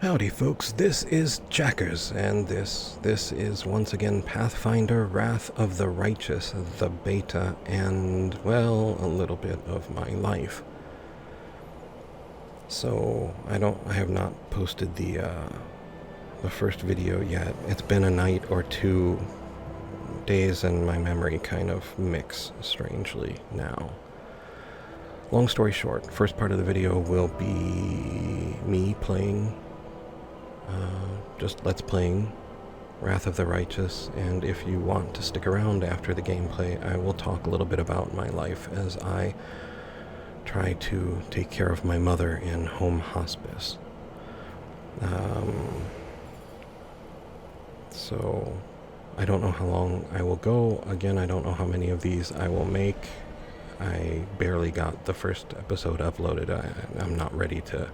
Howdy folks, this is Jackers, and this is once again Pathfinder Wrath of the Righteous, the beta, and, well, a little bit of my life. So, I have not posted the first video yet. It's been a night or two. Days and my memory kind of mix strangely now. Long story short, first part of the video will be me playing just let's playing Wrath of the Righteous, and if you want to stick around after the gameplay, I will talk a little bit about my life as I try to take care of my mother in Home Hospice. So I don't know how long I will go. Again, I don't know how many of these I will make. I barely got the first episode uploaded. I'm not ready to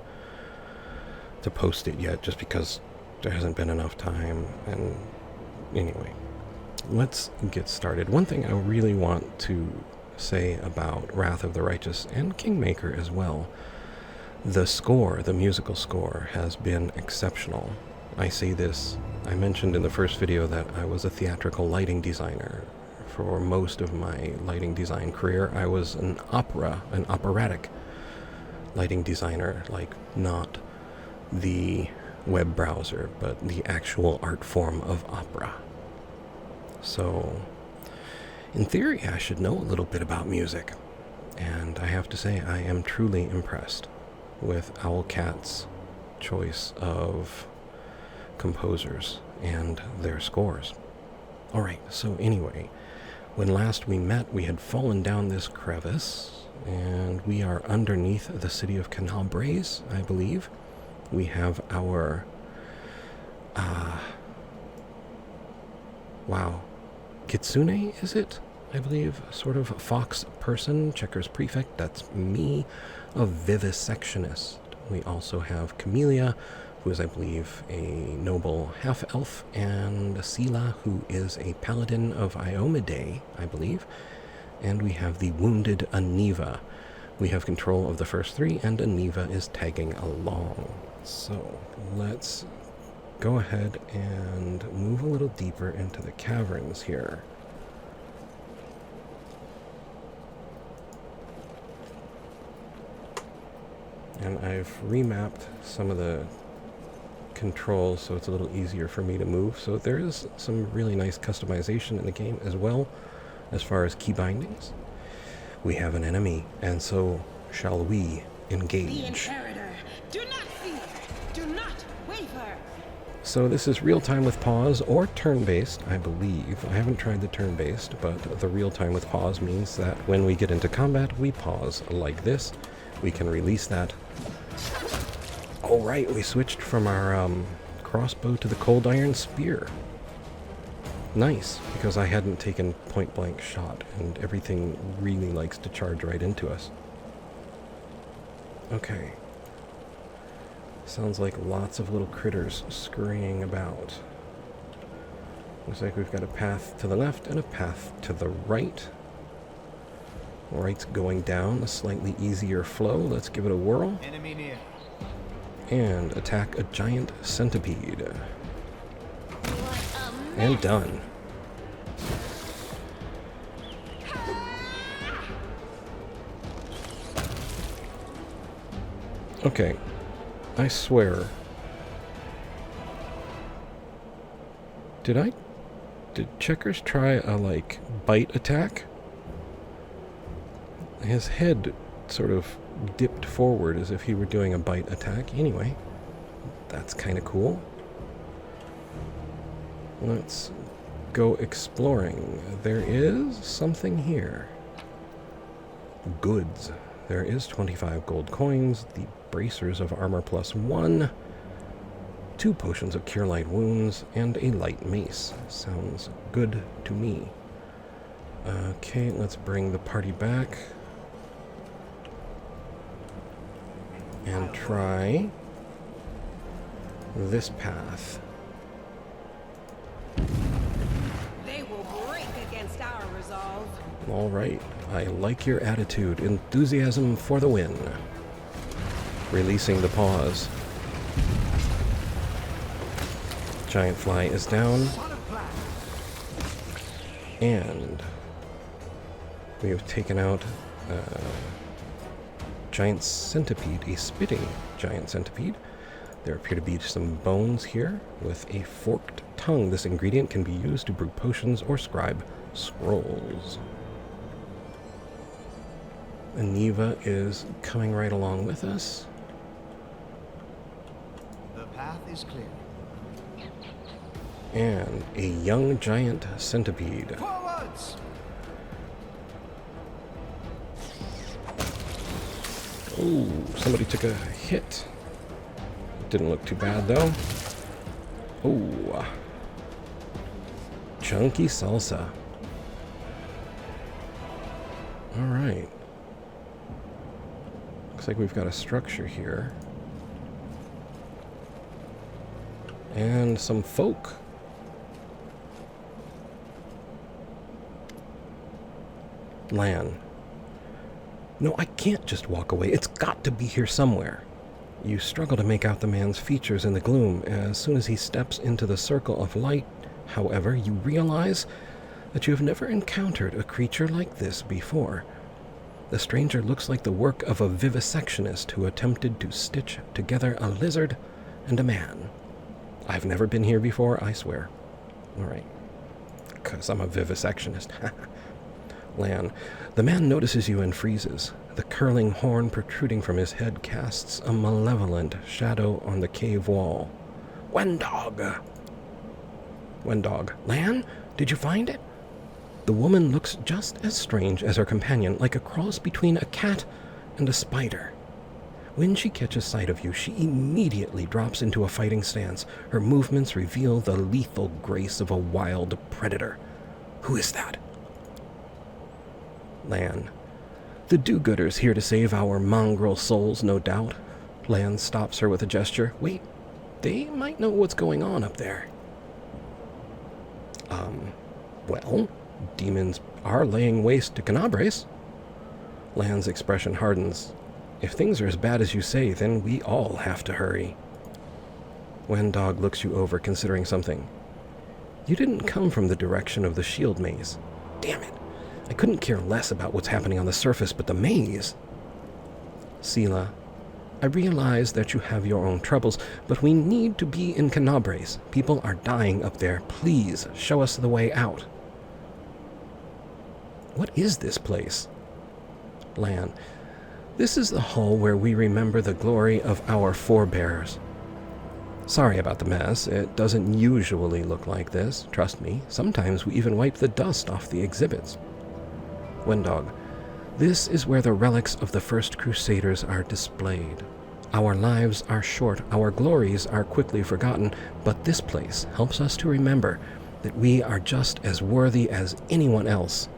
post it yet, just because there hasn't been enough time. And anyway, let's get started. One thing I really want to say about Wrath of the Righteous and Kingmaker as well, the score, the musical score, has been exceptional. I say this, I mentioned in the first video that I was a theatrical lighting designer. For most of my lighting design career, I was an operatic lighting designer, like not the web browser, but the actual art form of opera. So, in theory, I should know a little bit about music, and I have to say I am truly impressed with Owlcat's choice of composers and their scores. Alright, so anyway, when last we met, we had fallen down this crevice, and we are underneath the city of Canabraes, I believe. We have our, Kitsune, is it? I believe, sort of fox person, Checkers prefect, that's me, a vivisectionist. We also have Camellia, who is, I believe, a noble half-elf, and Sela, who is a paladin of Iomedae, I believe. And we have the wounded Aniva. We have control of the first three, and Aniva is tagging along. So, let's go ahead and move a little deeper into the caverns here. And I've remapped some of the controls so it's a little easier for me to move. So there is some really nice customization in the game as well as far as key bindings. We have an enemy, and so shall we engage. The Imperator, do not fear, do not waver. So this is real-time with pause, or turn-based, I believe. I haven't tried the turn-based, but the real-time with pause means that when we get into combat, we pause like this. We can release that. Oh right, we switched from our crossbow to the cold iron spear. Nice, because I hadn't taken point-blank shot, and everything really likes to charge right into us. Okay. Sounds like lots of little critters scurrying about. Looks like we've got a path to the left and a path to the right. Right's going down, a slightly easier flow. Let's give it a whirl. Enemy near. And attack a giant centipede. And done. Okay, I swear. Did Checkers try a, bite attack? His head sort of dipped forward as if he were doing a bite attack. Anyway, that's kind of cool. Let's go exploring. There is something here. Goods. There is 25 gold coins, the bracers of armor +1, 2 potions of cure light wounds, and a light mace. Sounds good to me. Okay, let's bring the party back. And try this path. They will break against our resolve. All right, I like your attitude. Enthusiasm for the win. Releasing the pause. giant fly is down. And we have taken out a giant centipede, a spitting giant centipede. There appear to be some bones here with a forked tongue. This ingredient can be used to brew potions or scribe scrolls. Aniva is coming right along with us. The path is clear. And a young giant centipede. Forwards! Oh, somebody took a hit. Didn't look too bad, though. Oh. Chunky salsa. Alright. Looks like we've got a structure here. And some folk. Lan. No, I can't just walk away. It's got to be here somewhere. You struggle to make out the man's features in the gloom. As soon as he steps into the circle of light, however, you realize that you have never encountered a creature like this before. The stranger looks like the work of a vivisectionist who attempted to stitch together a lizard and a man. I've never been here before, I swear. All right. Because I'm a vivisectionist. Lan. The man notices you and freezes. The curling horn protruding from his head casts a malevolent shadow on the cave wall. Wendog! Wendog. Lan, did you find it? The woman looks just as strange as her companion, like a cross between a cat and a spider. When she catches sight of you, she immediately drops into a fighting stance. Her movements reveal the lethal grace of a wild predator. Who is that? Lan. The do-gooders here to save our mongrel souls, no doubt. Lan stops her with a gesture. Wait, they might know what's going on up there. Well, demons are laying waste to Canabres. Lan's expression hardens. If things are as bad as you say, then we all have to hurry. Wendog looks you over, considering something. You didn't come from the direction of the shield maze. Damn it. I couldn't care less about what's happening on the surface, but the maze... Sela, I realize that you have your own troubles, but we need to be in Canabres. People are dying up there. Please, show us the way out. What is this place? Lan, this is the hall where we remember the glory of our forebears. Sorry about the mess. It doesn't usually look like this. Trust me, sometimes we even wipe the dust off the exhibits. Wendog, this is where the relics of the first Crusaders are displayed. Our lives are short, our glories are quickly forgotten, but this place helps us to remember that we are just as worthy as anyone else,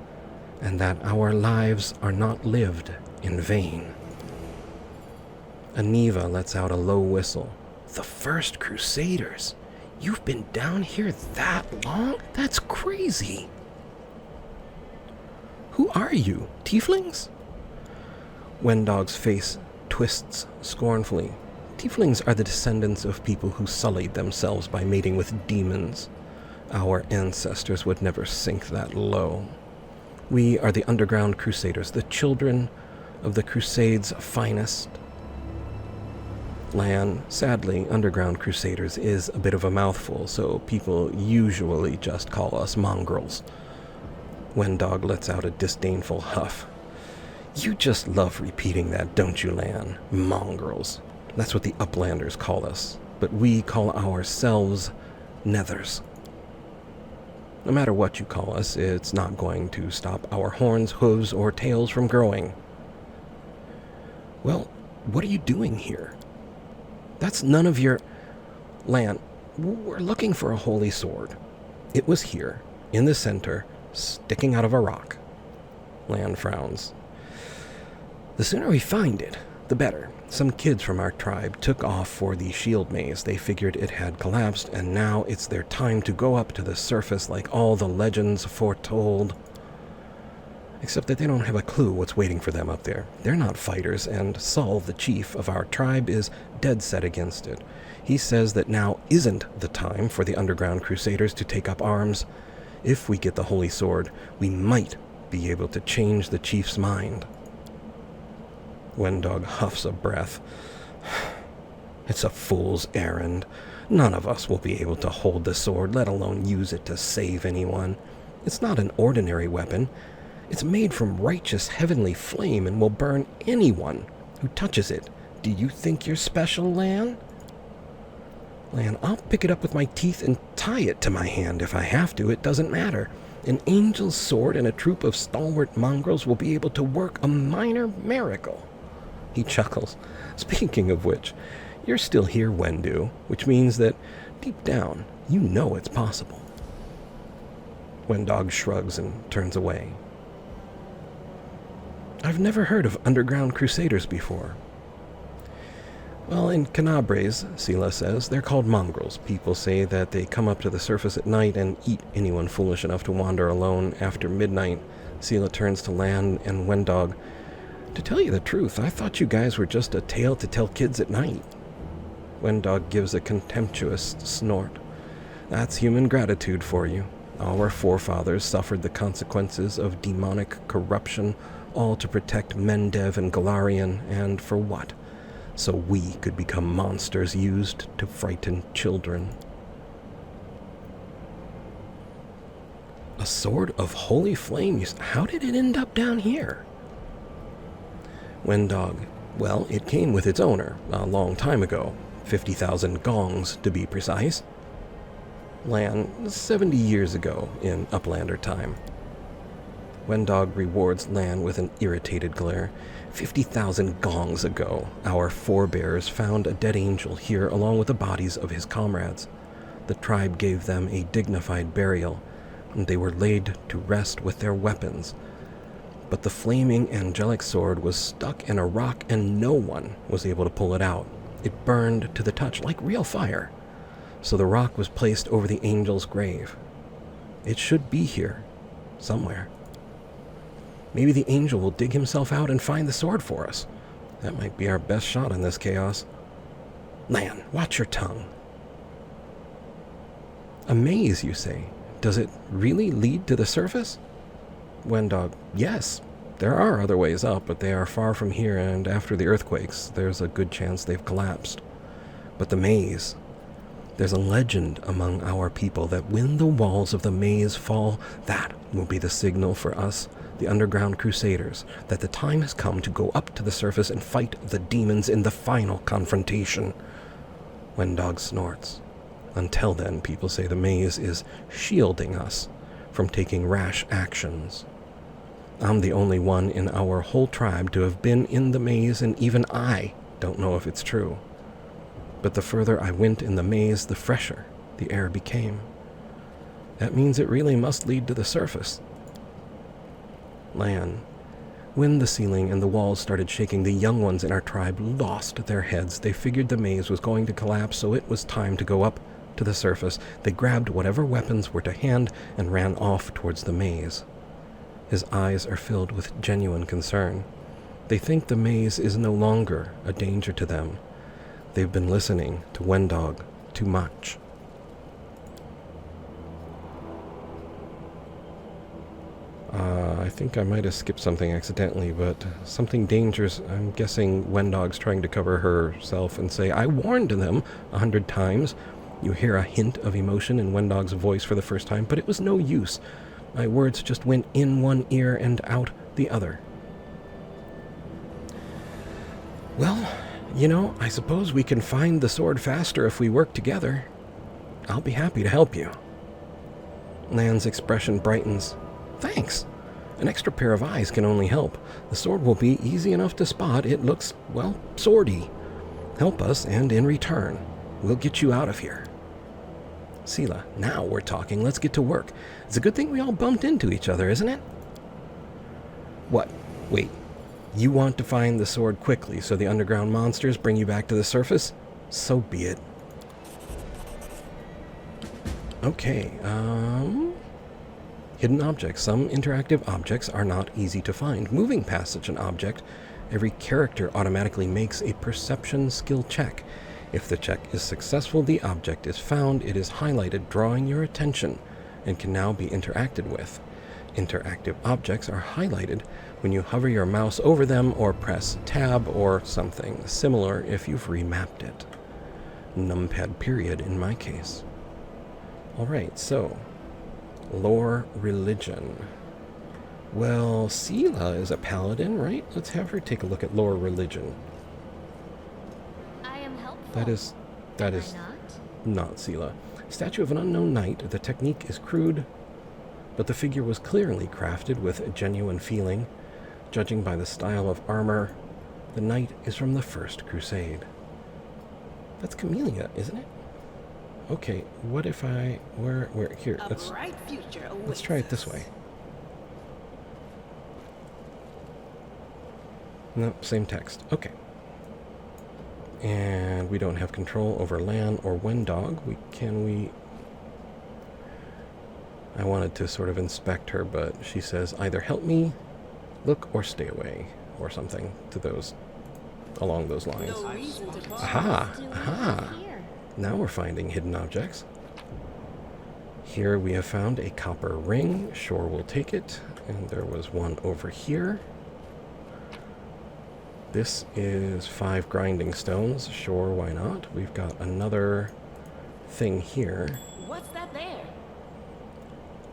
and that our lives are not lived in vain. Aniva lets out a low whistle. The first Crusaders? You've been down here that long? That's crazy. Who are you? Tieflings? Wendog's face twists scornfully. Tieflings are the descendants of people who sullied themselves by mating with demons. Our ancestors would never sink that low. We are the underground Crusaders, the children of the Crusades' finest. Lan, sadly, underground Crusaders is a bit of a mouthful, so people usually just call us mongrels. Wendog lets out a disdainful huff. You just love repeating that, don't you, Lan? Mongrels. That's what the Uplanders call us, but we call ourselves Nethers. No matter what you call us, it's not going to stop our horns, hooves, or tails from growing. Well, what are you doing here? That's none of your... Lan, we're looking for a holy sword. It was here, in the center, sticking out of a rock. Lan frowns. The sooner we find it, the better. Some kids from our tribe took off for the shield maze. They figured it had collapsed, and now it's their time to go up to the surface like all the legends foretold. Except that they don't have a clue what's waiting for them up there. They're not fighters, and Saul, the chief of our tribe, is dead set against it. He says that now isn't the time for the underground crusaders to take up arms. If we get the Holy Sword, we might be able to change the chief's mind. Wendog huffs a breath. It's a fool's errand. None of us will be able to hold the sword, let alone use it to save anyone. It's not an ordinary weapon. It's made from righteous heavenly flame and will burn anyone who touches it. Do you think you're special, Lan? Lan, I'll pick it up with my teeth and tie it to my hand if I have to. It doesn't matter. An angel's sword and a troop of stalwart mongrels will be able to work a minor miracle. He chuckles. Speaking of which, you're still here, Wendu, which means that deep down, you know it's possible. Wendog shrugs and turns away. I've never heard of underground crusaders before. Well, in Canabres, Sela says, they're called mongrels. People say that they come up to the surface at night and eat anyone foolish enough to wander alone after midnight. Sela turns to Lan and Wendog. To tell you the truth, I thought you guys were just a tale to tell kids at night. Wendog gives a contemptuous snort. That's human gratitude for you. Our forefathers suffered the consequences of demonic corruption, all to protect Mendev and Galarian, and for what? So we could become monsters used to frighten children. A sword of holy flame? How did it end up down here? Wendog. Well, it came with its owner a long time ago. 50,000 gongs, to be precise. Lan, 70 years ago, in Uplander time. Wendog rewards Lan with an irritated glare. 50,000 gongs ago, our forebears found a dead angel here along with the bodies of his comrades. The tribe gave them a dignified burial, and they were laid to rest with their weapons. But the flaming angelic sword was stuck in a rock and no one was able to pull it out. It burned to the touch like real fire. So the rock was placed over the angel's grave. It should be here, somewhere. Maybe the angel will dig himself out and find the sword for us. That might be our best shot in this chaos. Lan, watch your tongue. A maze, you say? Does it really lead to the surface? Wendog, yes. There are other ways up, but they are far from here, and after the earthquakes, there's a good chance they've collapsed. But the maze... There's a legend among our people that when the walls of the maze fall, that will be the signal for us, the underground crusaders, that the time has come to go up to the surface and fight the demons in the final confrontation. Wendog snorts. Until then, people say the maze is shielding us from taking rash actions. I'm the only one in our whole tribe to have been in the maze, and even I don't know if it's true. But the further I went in the maze, the fresher the air became. That means it really must lead to the surface. Lan, when the ceiling and the walls started shaking, the young ones in our tribe lost their heads. They figured the maze was going to collapse, so it was time to go up to the surface. They grabbed whatever weapons were to hand and ran off towards the maze. His eyes are filled with genuine concern. They think the maze is no longer a danger to them. They've been listening to Wendog too much. I think I might have skipped something accidentally, but something dangerous. I'm guessing Wendog's trying to cover herself and say, I warned them 100 times. You hear a hint of emotion in Wendog's voice for the first time, but it was no use. My words just went in one ear and out the other. Well, you know, I suppose we can find the sword faster if we work together. I'll be happy to help you. Lan's expression brightens. Thanks. An extra pair of eyes can only help. The sword will be easy enough to spot. It looks, well, swordy. Help us, and in return, we'll get you out of here. Sela, now we're talking. Let's get to work. It's a good thing we all bumped into each other, isn't it? What? Wait. You want to find the sword quickly so the underground monsters bring you back to the surface? So be it. Hidden objects. Some interactive objects are not easy to find. Moving past such an object, every character automatically makes a perception skill check. If the check is successful, the object is found. It is highlighted, drawing your attention, and can now be interacted with. Interactive objects are highlighted when you hover your mouse over them or press tab or something similar if you've remapped it. Numpad period in my case. Alright, so lore religion. Well, Sela is a paladin, right? Let's have her take a look at lore religion. I am helpful. That is Am I not Sela. Statue of an unknown knight. The technique is crude, but the figure was clearly crafted with a genuine feeling. Judging by the style of armor, the knight is from the First Crusade. That's Camellia, isn't it? Okay, what if I... Where here, A bright future awaits let's try it this us. way. Nope, same text. Okay. And we don't have control over Lan or Wendog. I wanted to sort of inspect her, but she says either help me, look, or stay away, or something along those lines. No reason to pause. Aha! Do we Aha! here? Now we're finding hidden objects. Here we have found a copper ring. Sure, we'll take it. And there was one over here. This is 5 grinding stones. Sure, why not? We've got another thing here. What's that there?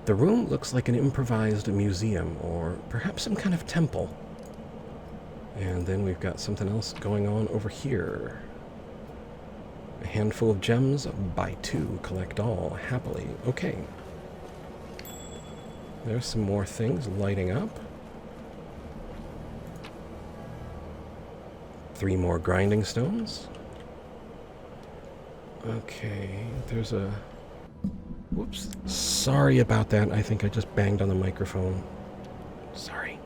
The room looks like an improvised museum, or perhaps some kind of temple. And then we've got something else going on over here. A handful of gems, buy 2, collect all, happily. Okay. There's some more things lighting up. 3 more grinding stones. Okay, there's a... Whoops. Sorry about that. I think I just banged on the microphone. Sorry.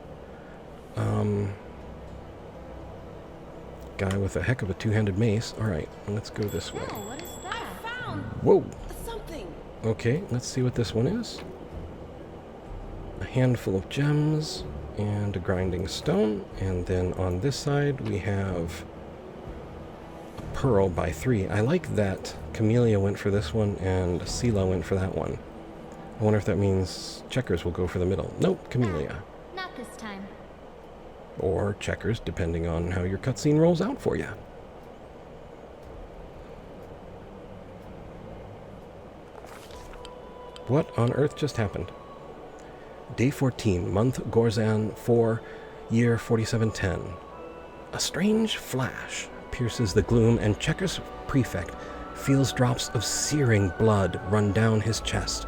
Guy with a heck of a 2-handed mace. Alright, let's go this way. Oh, what is I that? found Whoa! something. Okay, let's see what this one is. A handful of gems and a grinding stone. And then on this side we have a pearl by 3. I like that Camellia went for this one and Sela went for that one. I wonder if that means Checkers will go for the middle. Nope, Camellia. Not this time. Or Checkers, depending on how your cutscene rolls out for you. What on earth just happened? Day 14, month Gorzan 4, year 4710. A strange flash pierces the gloom, and Checkers' prefect feels drops of searing blood run down his chest.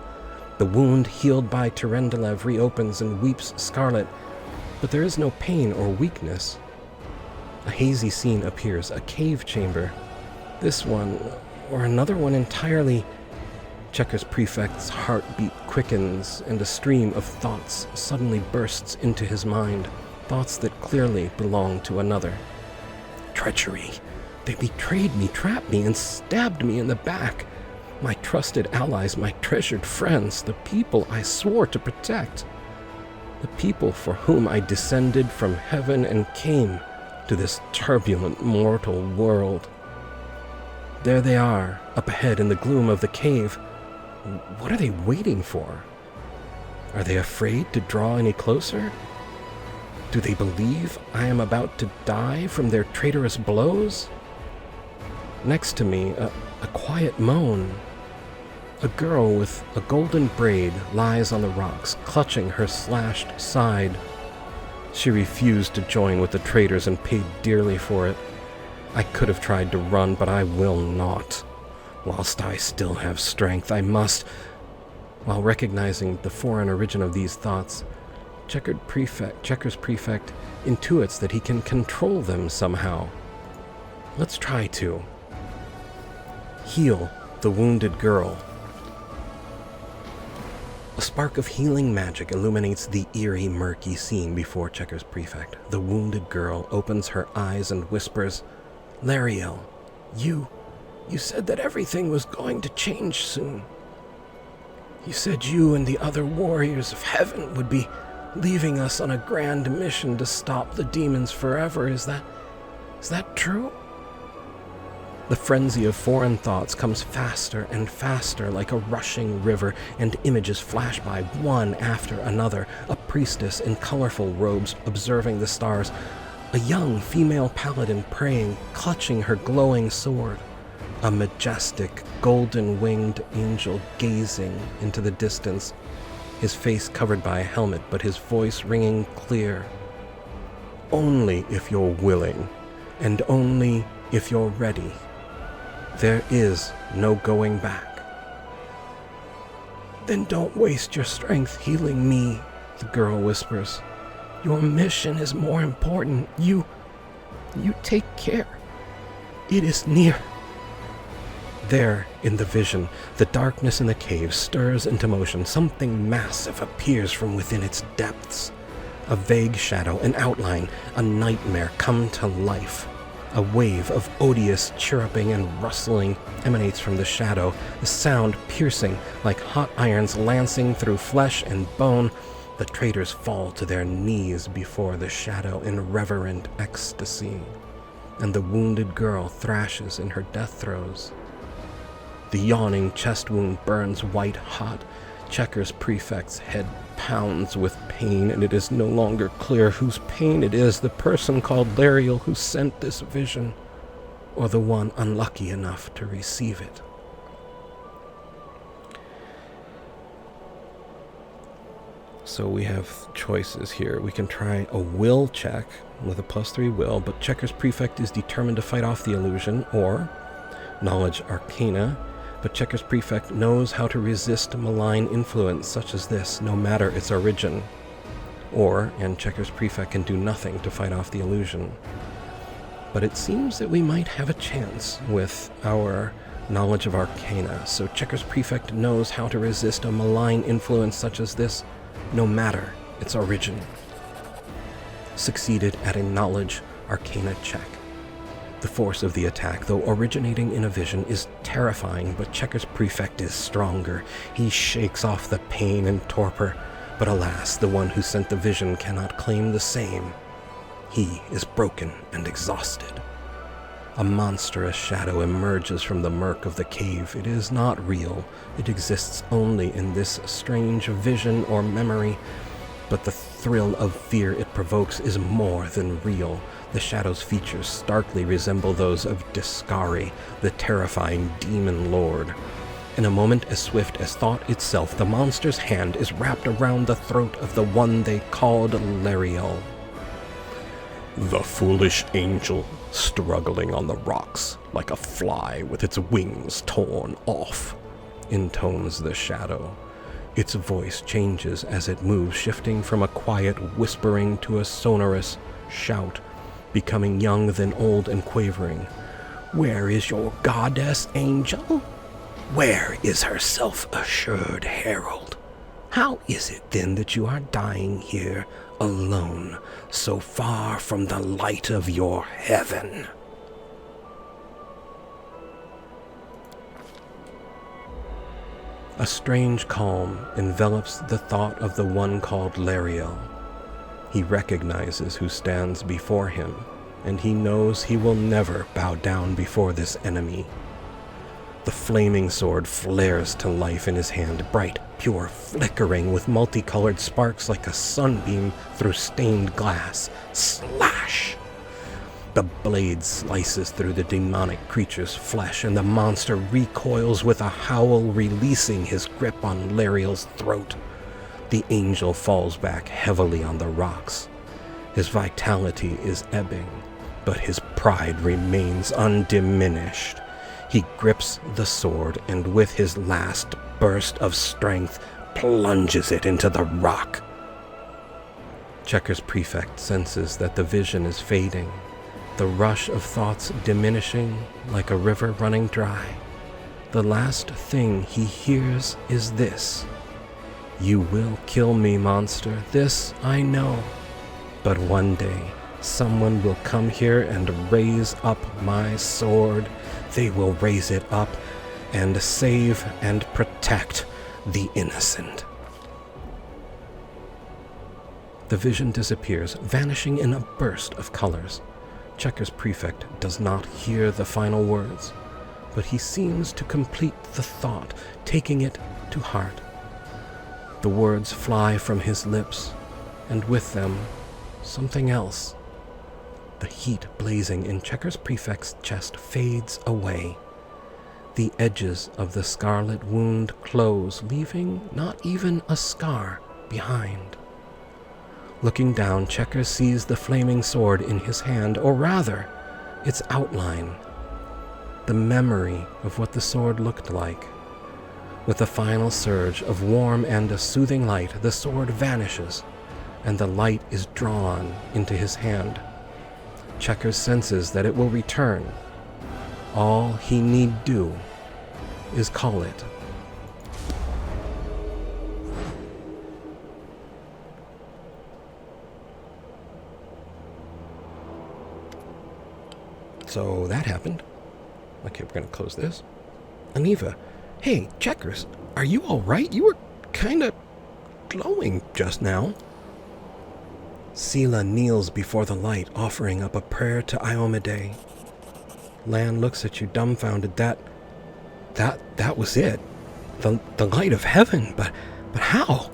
The wound healed by Tyrendelev reopens and weeps scarlet, but there is no pain or weakness. A hazy scene appears, a cave chamber. This one, or another one entirely. Checkers' prefect's heartbeat quickens, and a stream of thoughts suddenly bursts into his mind, thoughts that clearly belong to another. Treachery! They betrayed me, trapped me, and stabbed me in the back. My trusted allies, my treasured friends, the people I swore to protect. The people for whom I descended from heaven and came to this turbulent mortal world. There they are, up ahead in the gloom of the cave. What are they waiting for? Are they afraid to draw any closer? Do they believe I am about to die from their traitorous blows? Next to me, a quiet moan. A girl with a golden braid lies on the rocks, clutching her slashed side. She refused to join with the traitors and paid dearly for it. I could have tried to run, but I will not. Whilst I still have strength, I must. While recognizing the foreign origin of these thoughts, Checkers' prefect intuits that he can control them somehow. Let's try to. Heal the wounded girl. A spark of healing magic illuminates the eerie, murky scene before Checkers' prefect. The wounded girl opens her eyes and whispers, "Lariel, you said that everything was going to change soon." You said you and the other warriors of heaven would be leaving us on a grand mission to stop the demons forever. Is that true? The frenzy of foreign thoughts comes faster and faster like a rushing river, and images flash by one after another. A priestess in colorful robes observing the stars, a young female paladin praying, clutching her glowing sword, a majestic, golden-winged angel gazing into the distance, his face covered by a helmet, but his voice ringing clear. Only if you're willing, and only if you're ready. There is no going back. Then don't waste your strength healing me, the girl whispers. Your mission is more important. You take care. It is near. There, in the vision, the darkness in the cave stirs into motion. Something massive appears from within its depths. A vague shadow, an outline, a nightmare come to life. A wave of odious chirruping and rustling emanates from the shadow, the sound piercing like hot irons lancing through flesh and bone. The traitors fall to their knees before the shadow in reverent ecstasy, and the wounded girl thrashes in her death throes. The yawning chest wound burns white hot. Checker's prefect's head pounds with pain, and it is no longer clear whose pain it is, the person called Lariel who sent this vision, or the one unlucky enough to receive it. So we have choices here. We can try a will check with a +3 will, but Checker's prefect is determined to fight off the illusion, or knowledge arcana, but Checker's prefect knows how to resist malign influence such as this, no matter its origin. And Checker's prefect can do nothing to fight off the illusion. But it seems that we might have a chance with our knowledge of arcana, so Checker's prefect knows how to resist a malign influence such as this, no matter its origin. Succeeded at a knowledge arcana check. The force of the attack, though originating in a vision, is terrifying, but Checker's prefect is stronger. He shakes off the pain and torpor, but alas, the one who sent the vision cannot claim the same. He is broken and exhausted. A monstrous shadow emerges from the murk of the cave. It is not real. It exists only in this strange vision or memory, but the thrill of fear it provokes is more than real. The shadow's features starkly resemble those of Discari, the terrifying demon lord. In a moment as swift as thought itself, the monster's hand is wrapped around the throat of the one they called Lariel. The foolish angel, struggling on the rocks like a fly with its wings torn off, intones the shadow. Its voice changes as it moves, shifting from a quiet whispering to a sonorous shout, becoming young then old and quavering. Where is your goddess, angel? Where is her self-assured herald? How is it then that you are dying here alone, so far from the light of your heaven? A strange calm envelops the thought of the one called Lariel. He recognizes who stands before him, and he knows he will never bow down before this enemy. The flaming sword flares to life in his hand, bright, pure, flickering with multicolored sparks like a sunbeam through stained glass. Slash! The blade slices through the demonic creature's flesh, and the monster recoils with a howl, releasing his grip on Lariel's throat. The angel falls back heavily on the rocks. His vitality is ebbing, but his pride remains undiminished. He grips the sword and with his last burst of strength plunges it into the rock. Checker's prefect senses that the vision is fading, the rush of thoughts diminishing like a river running dry. The last thing he hears is this: "You will kill me, monster, this I know. But one day, someone will come here and raise up my sword. They will raise it up and save and protect the innocent. The vision disappears, vanishing in a burst of colors. Checker's prefect does not hear the final words, but he seems to complete the thought, taking it to heart. The words fly from his lips, and with them, something else. The heat blazing in Checker's prefect's chest fades away. The edges of the scarlet wound close, leaving not even a scar behind. Looking down, Checker sees the flaming sword in his hand, or rather, its outline. The memory of what the sword looked like. With a final surge of warm and a soothing light, the sword vanishes, and the light is drawn into his hand. Checker senses that it will return. All he need do is call it. So that happened. Okay, we're going to close this. Aniva, hey, Checkers, are you all right? You were kind of glowing just now. Sela kneels before the light, offering up a prayer to Iomade. Lan looks at you dumbfounded. That was it. The light of heaven, but how?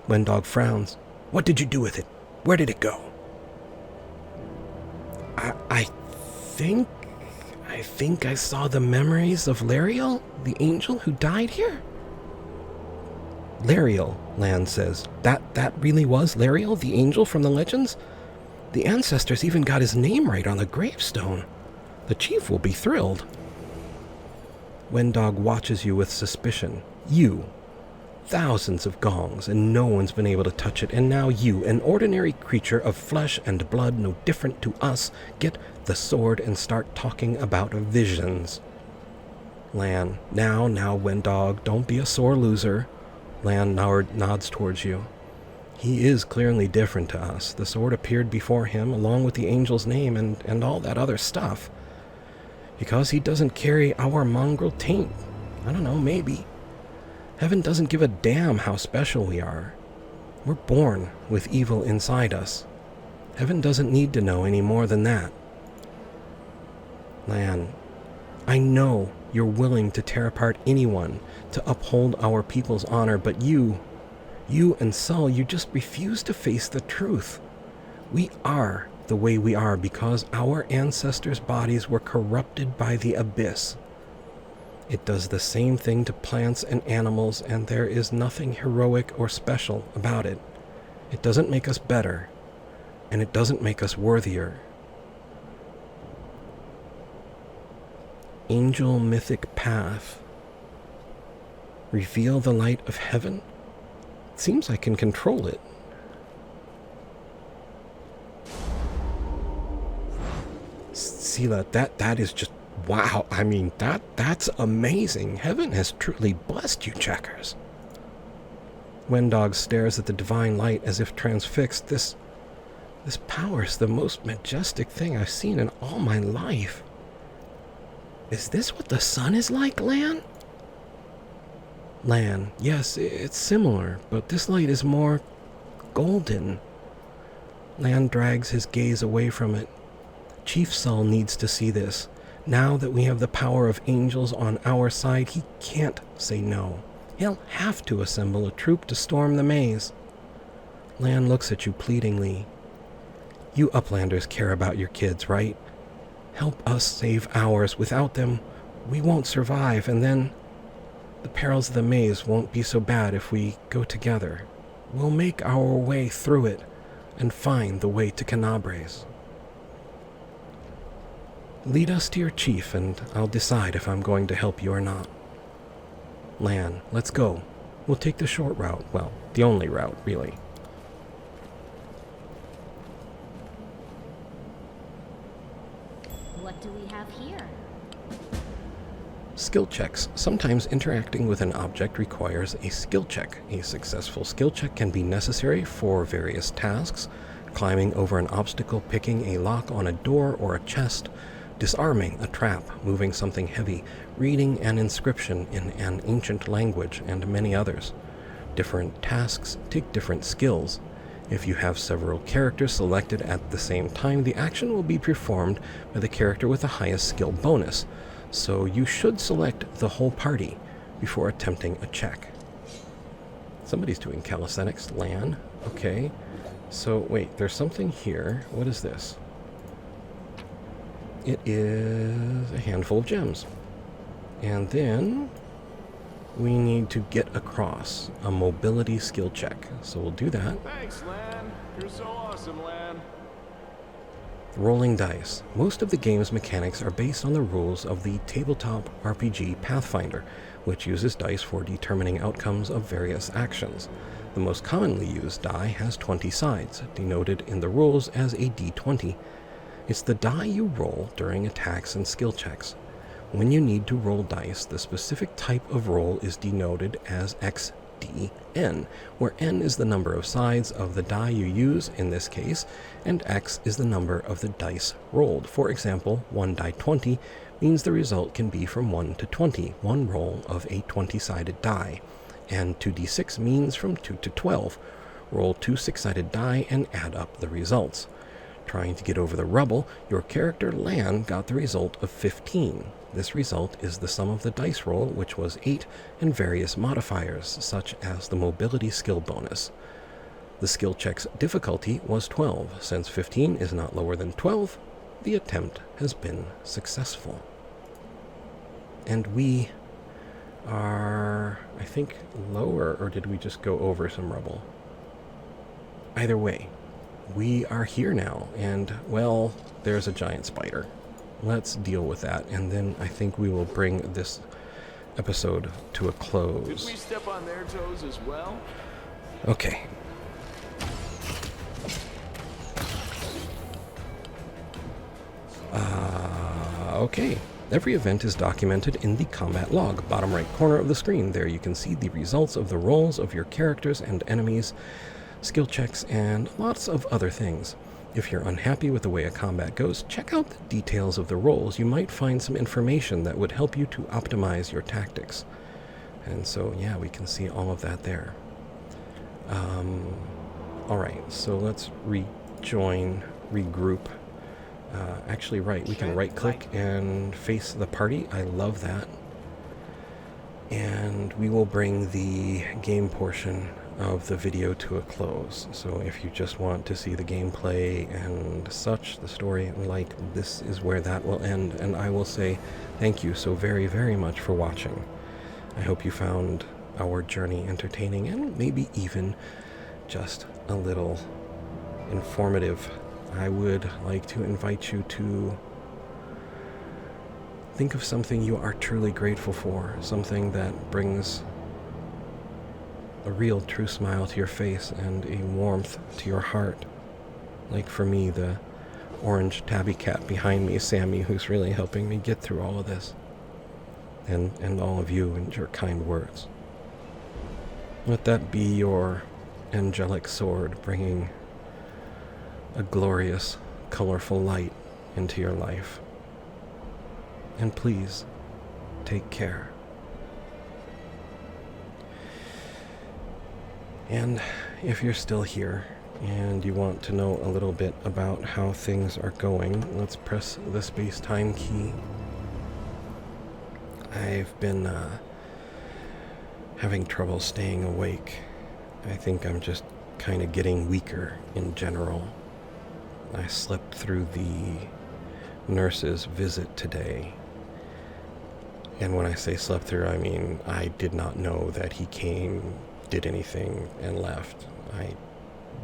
Wendog frowns. What did you do with it? Where did it go? I think I saw the memories of Lariel, the angel who died here. Lariel, Lan says. That really was Lariel, the angel from the legends? The ancestors even got his name right on the gravestone. The chief will be thrilled. Wendog watches you with suspicion. You. Thousands of gongs, and no one's been able to touch it, and now you, an ordinary creature of flesh and blood no different to us, get the sword and start talking about visions. Lan, now, Wendog, don't be a sore loser. Lan nods towards you. He is clearly different to us. The sword appeared before him, along with the angel's name and all that other stuff. Because he doesn't carry our mongrel taint. I don't know, maybe. Heaven doesn't give a damn how special we are. We're born with evil inside us. Heaven doesn't need to know any more than that. Lan, I know you're willing to tear apart anyone to uphold our people's honor, but you and Sol, you just refuse to face the truth. We are the way we are because our ancestors' bodies were corrupted by the abyss. It does the same thing to plants and animals, and there is nothing heroic or special about it. It doesn't make us better, and it doesn't make us worthier. Angel mythic path. Reveal the light of heaven? It seems I can control it. Sela, that is just wow. I mean, that's amazing. Heaven has truly blessed you, Checkers. Wendog stares at the divine light as if transfixed. This power is the most majestic thing I've seen in all my life. Is this what the sun is like, Lan? Lan, yes, it's similar, but this light is more golden. Lan drags his gaze away from it. Chief Sol needs to see this. Now that we have the power of angels on our side, he can't say no. He'll have to assemble a troop to storm the maze. Lan looks at you pleadingly. You Uplanders care about your kids, right? Help us save ours. Without them, we won't survive, and then the perils of the maze won't be so bad if we go together. We'll make our way through it and find the way to Canabres. Lead us to your chief, and I'll decide if I'm going to help you or not. Lan, let's go. We'll take the short route. Well, the only route, really. What do we have here? Skill checks. Sometimes interacting with an object requires a skill check. A successful skill check can be necessary for various tasks, climbing over an obstacle, picking a lock on a door or a chest, disarming a trap, moving something heavy, reading an inscription in an ancient language, and many others. Different tasks take different skills. If you have several characters selected at the same time, the action will be performed by the character with the highest skill bonus, so you should select the whole party before attempting a check. Somebody's doing calisthenics. Lan. Okay. So, wait, there's something here. What is this? It is a handful of gems. And then we need to get across a mobility skill check. So we'll do that. Thanks, Lan. You're so awesome, Lan. Rolling dice. Most of the game's mechanics are based on the rules of the tabletop RPG Pathfinder, which uses dice for determining outcomes of various actions. The most commonly used die has 20 sides, denoted in the rules as a d20. It's the die you roll during attacks and skill checks. When you need to roll dice, the specific type of roll is denoted as XDN, where N is the number of sides of the die you use in this case, and X is the number of the dice rolled. For example, 1 die 20 means the result can be from 1 to 20, one roll of a 20-sided die, and 2d6 means from 2 to 12. Roll 2 6-sided die and add up the results. Trying to get over the rubble, your character Lan got the result of 15. This result is the sum of the dice roll, which was 8, and various modifiers, such as the mobility skill bonus. The skill check's difficulty was 12. Since 15 is not lower than 12, the attempt has been successful. And we are, I think, lower, or did we just go over some rubble? Either way, we are here now, and, well, there's a giant spider. Let's deal with that, and then I think we will bring this episode to a close. Did we step on their toes as well? Okay. Okay. Every event is documented in the combat log, bottom right corner of the screen. There you can see the results of the rolls of your characters and enemies, skill checks, and lots of other things. If you're unhappy with the way a combat goes, check out the details of the rolls. You might find some information that would help you to optimize your tactics. And so, yeah, we can see all of that there. Alright, so let's rejoin, regroup. Actually, right, we can right-click and face the party. I love that. And we will bring the game portion of the video to a close. So if you just want to see the gameplay and such, the story, like, this is where that will end. And I will say thank you so very, very much for watching. I hope you found our journey entertaining and maybe even just a little informative. I would like to invite you to think of something you are truly grateful for, something that brings a real true smile to your face and a warmth to your heart. Like for me, the orange tabby cat behind me, Sammy, who's really helping me get through all of this. And all of you and your kind words. Let that be your angelic sword, bringing a glorious, colorful light into your life. And please, take care. And if you're still here and you want to know a little bit about how things are going, let's press the space-time key. I've been having trouble staying awake. I think I'm just kind of getting weaker in general. I slept through the nurse's visit today. And when I say slept through, I mean I did not know that he came, did anything, and left. I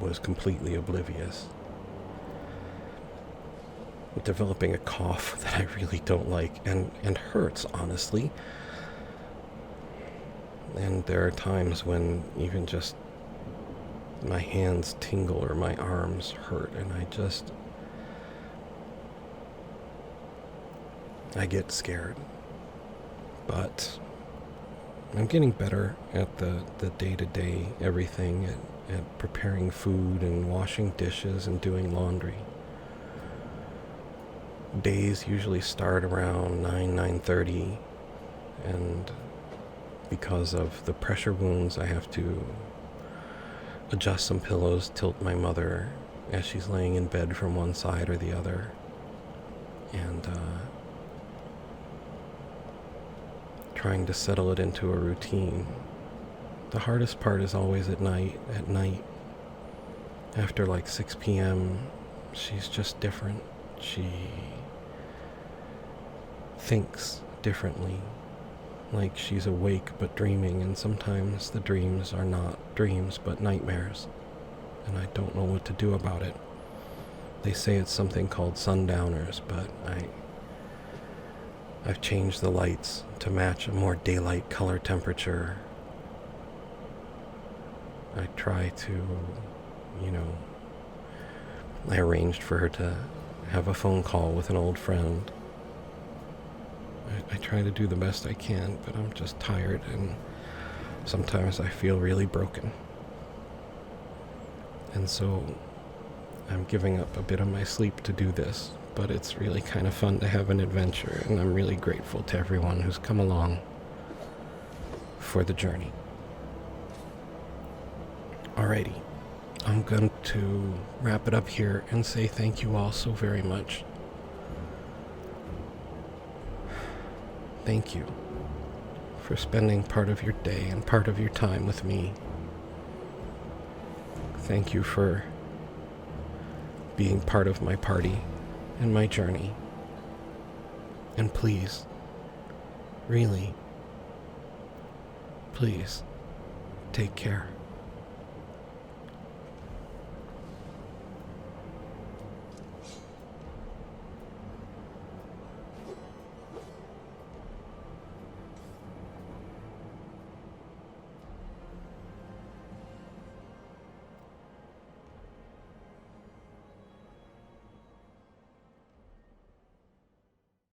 was completely oblivious. I'm developing a cough that I really don't like, and hurts, honestly. And there are times when even just my hands tingle or my arms hurt, and I get scared. But I'm getting better at the day-to-day everything, at preparing food and washing dishes and doing laundry. days usually start around 9:30, and because of the pressure wounds, I have to adjust some pillows, tilt my mother as she's laying in bed from one side or the other, and trying to settle it into a routine. The hardest part is always at night. At night, after like 6 p.m., she's just different. She thinks differently, like she's awake but dreaming, and sometimes the dreams are not dreams but nightmares, and I don't know what to do about it. They say it's something called sundowners, but I've changed the lights to match a more daylight color temperature. I try to, I arranged for her to have a phone call with an old friend. I try to do the best I can, but I'm just tired, and sometimes I feel really broken. And so I'm giving up a bit of my sleep to do this, but it's really kind of fun to have an adventure, and I'm really grateful to everyone who's come along for the journey. Alrighty, I'm going to wrap it up here and say thank you all so very much. Thank you for spending part of your day and part of your time with me. Thank you for being part of my party and my journey. And please, really, please, take care.